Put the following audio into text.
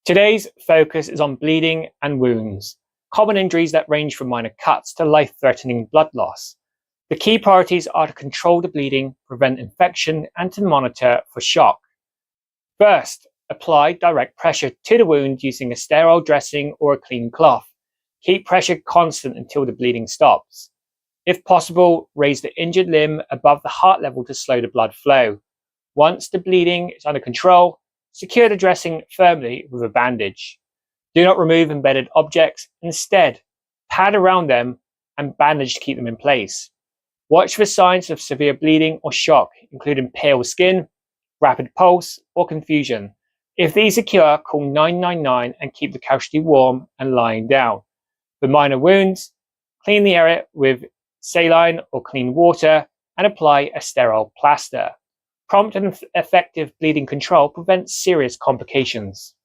Today's focus is on bleeding and wounds, common injuries that range from minor cuts to life-threatening blood loss. The key priorities are to control the bleeding, prevent infection, and to monitor for shock. First, apply direct pressure to the wound using a sterile dressing or a clean cloth. Keep pressure constant until the bleeding stops. If possible, raise the injured limb above the heart level to slow the blood flow. Once the bleeding is under control, secure the dressing firmly with a bandage. Do not remove embedded objects. Instead, pad around them and bandage to keep them in place. Watch for signs of severe bleeding or shock, including pale skin, rapid pulse, or confusion. If these occur, call 999 and keep the casualty warm and lying down. For minor wounds, clean the area with saline or clean water and apply a sterile plaster. Prompt and effective bleeding control prevents serious complications.